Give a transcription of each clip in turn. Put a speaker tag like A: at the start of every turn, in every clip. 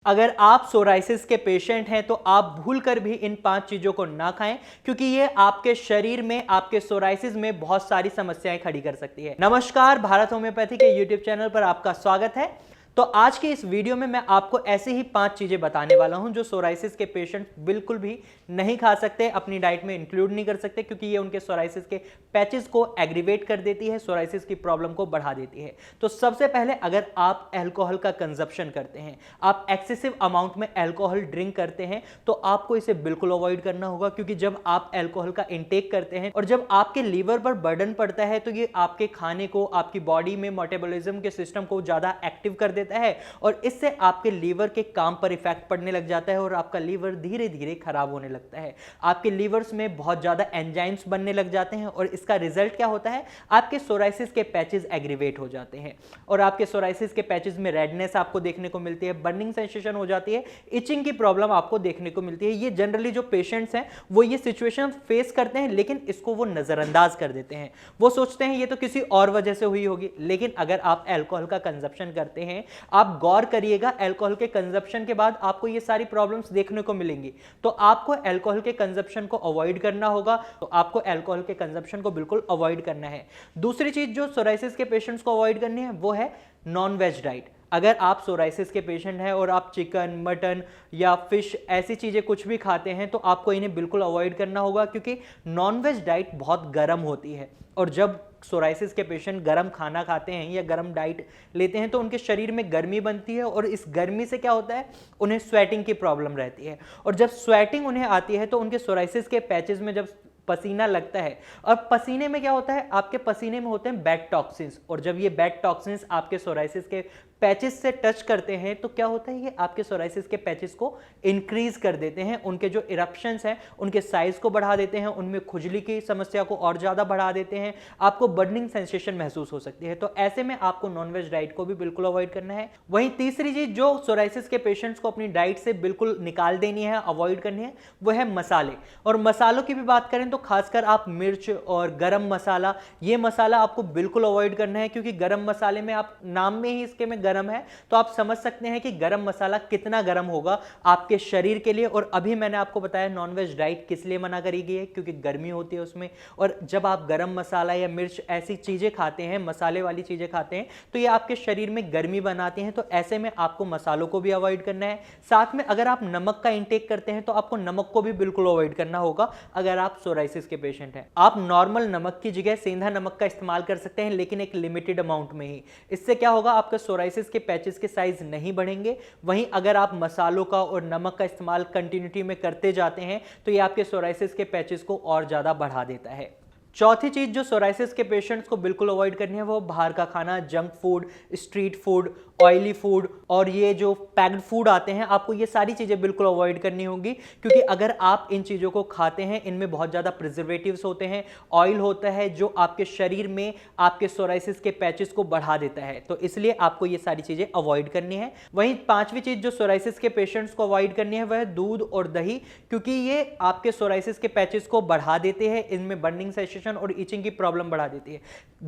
A: अगर आप सोराइसिस के पेशेंट हैं तो आप भूल कर भी इन 5 चीजों को ना खाएं, क्योंकि ये आपके शरीर में, आपके सोराइसिस में बहुत सारी समस्याएं खड़ी कर सकती है। नमस्कार, भारत होम्योपैथी के यूट्यूब चैनल पर आपका स्वागत है। तो आज की इस वीडियो में मैं आपको ऐसे ही 5 चीजें बताने वाला हूं जो सोराइसिस के पेशेंट बिल्कुल भी नहीं खा सकते, अपनी डाइट में इंक्लूड नहीं कर सकते, क्योंकि ये उनके सोराइसिस के पैचेस को एग्रीवेट कर देती है, सोराइसिस की प्रॉब्लम को बढ़ा देती है। तो सबसे पहले, अगर आप अल्कोहल का कंजप्शन करते हैं, आप एक्सेसिव अमाउंट में अल्कोहल ड्रिंक करते हैं, तो आपको इसे बिल्कुल अवॉइड करना होगा, क्योंकि जब आप अल्कोहल का इंटेक करते हैं और जब आपके लीवर पर बर्डन पड़ता है तो ये आपके खाने को, आपकी बॉडी में मेटाबॉलिज्म के सिस्टम को ज्यादा एक्टिव कर देता है और इससे आपके लीवर के काम पर इफेक्ट पड़ने लग जाता है और आपका लीवर धीरे धीरे खराब होने लगता है। आपके लीवर्स में बहुत ज्यादा एंजाइम्स बनने लग जाते हैं और इसका रिजल्ट क्या होता है, आपके सोराइसिस के पैचेस एग्रीवेट हो जाते हैं और आपके सोराइसिस के पैचेस में रेडनेस आपको देखने को मिलती है, बर्निंग सेंसेशन हो जाती है, इचिंग की प्रॉब्लम आपको देखने को मिलती है। ये जनरली जो पेशेंट्स हैं वो ये सिचुएशन फेस करते हैं, लेकिन इसको वो नजरअंदाज कर देते हैं। वो सोचते हैं ये तो किसी और वजह से हुई होगी। लेकिन अगर आप अल्कोहल का कंजप्शन करते हैं, आप गौर करिएगा, अल्कोहल के कंजप्शन के बाद आपको ये सारी प्रॉब्लम्स देखने को मिलेंगी। तो आपको अल्कोहल के कंजप्शन को अवॉइड करना होगा। तो आपको अल्कोहल के कंजप्शन को बिल्कुल अवॉइड करना है। दूसरी चीज जो सोराइसिस के पेशेंट्स को अवॉइड करनी है वो है नॉन वेज डाइट। अगर आप सोराइसिस के पेशेंट हैं और आप चिकन, मटन या फिश ऐसी चीजें कुछ भी खाते हैं तो आपको इन्हें बिल्कुल अवॉइड करना होगा, क्योंकि नॉन वेज डाइट बहुत गर्म होती है और जब सोराइसिस के पेशेंट गर्म खाना खाते हैं या गर्म डाइट लेते हैं तो उनके शरीर में गर्मी बनती है और इस गर्मी से क्या होता है, उन्हें स्वेटिंग की प्रॉब्लम रहती है और जब स्वेटिंग उन्हें आती है तो उनके सोराइसिस के पैचेस में जब पसीना लगता है और पसीने में क्या होता है, आपके पसीने में होते हैं बैड टॉक्सिन्स और जब ये बैड टॉक्सिन्स आपके सोराइसिस के पैचेस से टच करते हैं तो क्या होता है, ये आपके सोराइसिस के पैचेस को इंक्रीज कर देते हैं, उनके जो इरप्शंस हैं उनके साइज को बढ़ा देते हैं, उनमें खुजली की समस्या को और ज्यादा बढ़ा देते हैं, आपको बर्निंग सेंसेशन महसूस हो सकती है। तो ऐसे में आपको नॉनवेज डाइट को भी बिल्कुल अवॉइड करना है। वहीं तीसरी चीज जो सोराइसिस के पेशेंट्स को अपनी डाइट से बिल्कुल निकाल देनी है, अवॉइड करनी है, वो है मसाले। और मसालों की भी बात करें तो खासकर आप मिर्च और गरम मसाला, ये मसाला आपको बिल्कुल अवॉइड करना है, क्योंकि गरम मसाले में, आप नाम में ही इसके में गरम है तो आप समझ सकते हैं कि गरम मसाला कितना गरम होगा आपके शरीर के लिए। और अभी मैंने आपको बताया नॉनवेज डाइट किस लिए मना करी गई है, क्योंकि गर्मी होती है उसमें, और जब आप गरम मसाला या मिर्च ऐसी चीजें खाते हैं, मसाले वाली चीजें खाते हैं, तो ये आपके शरीर में गर्मी बनाती हैं। तो ऐसे में आपको मसालों को भी अवॉइड करना है। साथ में अगर आप नमक का इंटेक करते हैं तो आपको नमक को भी बिल्कुल अवॉइड करना होगा अगर आप सोराइसिस के पेशेंट हैं। आप नॉर्मल नमक की जगह सेंधा नमक का इस्तेमाल कर सकते हैं, लेकिन एक लिमिटेड अमाउंट में ही। इससे क्या होगा, आपका सोराइसिस के पैचेस के साइज नहीं बढ़ेंगे। वहीं अगर आप मसालों का और नमक का इस्तेमाल कंटिन्यूटी में करते जाते हैं तो ये आपके सोराइसिस के पैचेस को और ज्यादा बढ़ा देता है। चौथी चीज जो सोराइसिस के पेशेंट्स को बिल्कुल अवॉइड करनी है वो बाहर का खाना, junk food, street food, oily food और ये जो पैक्ड फूड आते हैं, आपको ये सारी चीजें बिल्कुल अवॉइड करनी होगी, क्योंकि अगर आप इन चीजों को खाते हैं, इनमें बहुत ज्यादा प्रिजर्वेटिव्स होते हैं, ऑयल होता है जो आपके शरीर में आपके सोराइसिस के पैचेस को बढ़ा देता है। तो इसलिए आपको ये सारी चीजें अवॉइड करनी है। वहीं पांचवी चीज जो सोराइसिस के पेशेंट्स को अवॉइड करनी है वह है दूध और दही, क्योंकि ये आपके सोराइसिस के पैचेस को बढ़ा देते हैं, इनमें बर्निंग सेंसेशन और इचिंग की प्रॉब्लम बढ़ा देती है।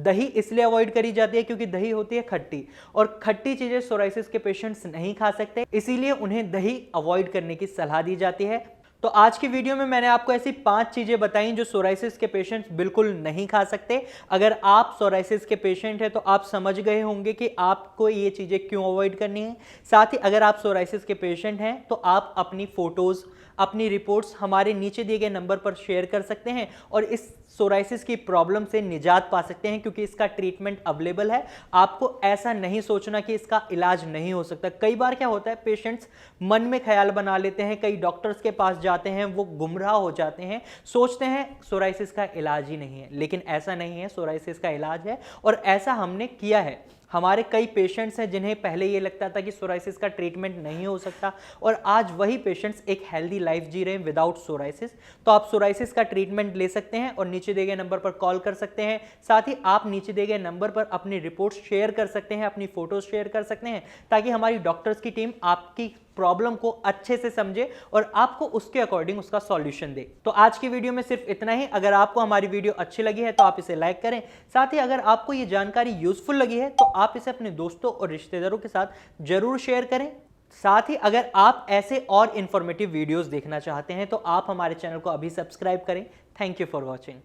A: दही इसलिए अवॉइड करी जाती है क्योंकि दही होती है खट्टी और खट्टी चीजें सोराइसिस के पेशेंट्स नहीं खा सकते, इसीलिए उन्हें दही अवॉइड करने की सलाह दी जाती है। तो आज की वीडियो में मैंने आपको ऐसी 5 चीजें बताई जो सोराइसिस के पेशेंट्स बिल्कुल नहीं खा सकते। अगर आप सोराइसिस के पेशेंट हैं तो आप समझ गए होंगे कि आपको ये चीजें क्यों अवॉइड करनी है। साथ ही अगर आप सोराइसिस के पेशेंट हैं तो आप अपनी फोटोज, अपनी रिपोर्ट्स हमारे नीचे दिए गए नंबर पर शेयर कर सकते हैं और इस सोराइसिस की प्रॉब्लम से निजात पा सकते हैं, क्योंकि इसका ट्रीटमेंट अवेलेबल है। आपको ऐसा नहीं सोचना कि इसका इलाज नहीं हो सकता। कई बार क्या होता है, पेशेंट्स मन में ख्याल बना लेते हैं, कई डॉक्टर्स के पास जाते हैं, वो गुमराह हो जाते हैं, सोचते हैं सोराइसिस का इलाज ही नहीं है, लेकिन ऐसा नहीं है, सोराइसिस का इलाज है और ऐसा हमने किया है। हमारे कई पेशेंट्स हैं जिन्हें पहले ये लगता था कि सोराइसिस का ट्रीटमेंट नहीं हो सकता और आज वही पेशेंट्स एक हेल्दी लाइफ जी रहे हैं विदाउट सोराइसिस। तो आप सोराइसिस का ट्रीटमेंट ले सकते हैं और नीचे दिए गए नंबर पर कॉल कर सकते हैं। साथ ही आप नीचे दिए गए नंबर पर अपनी रिपोर्ट्स शेयर कर सकते हैं, अपनी फोटोज शेयर कर सकते हैं, ताकि हमारी डॉक्टर्स की टीम आपकी प्रॉब्लम को अच्छे से समझे और आपको उसके अकॉर्डिंग उसका सॉल्यूशन दे। तो आज की वीडियो में सिर्फ इतना ही। अगर आपको हमारी वीडियो अच्छी लगी है तो आप इसे लाइक करें। साथ ही अगर आपको ये जानकारी यूजफुल लगी है तो आप इसे अपने दोस्तों और रिश्तेदारों के साथ जरूर शेयर करें। साथ ही अगर आप ऐसे और इंफॉर्मेटिव वीडियोस देखना चाहते हैं तो आप हमारे चैनल को अभी सब्सक्राइब करें। Thank you for watching.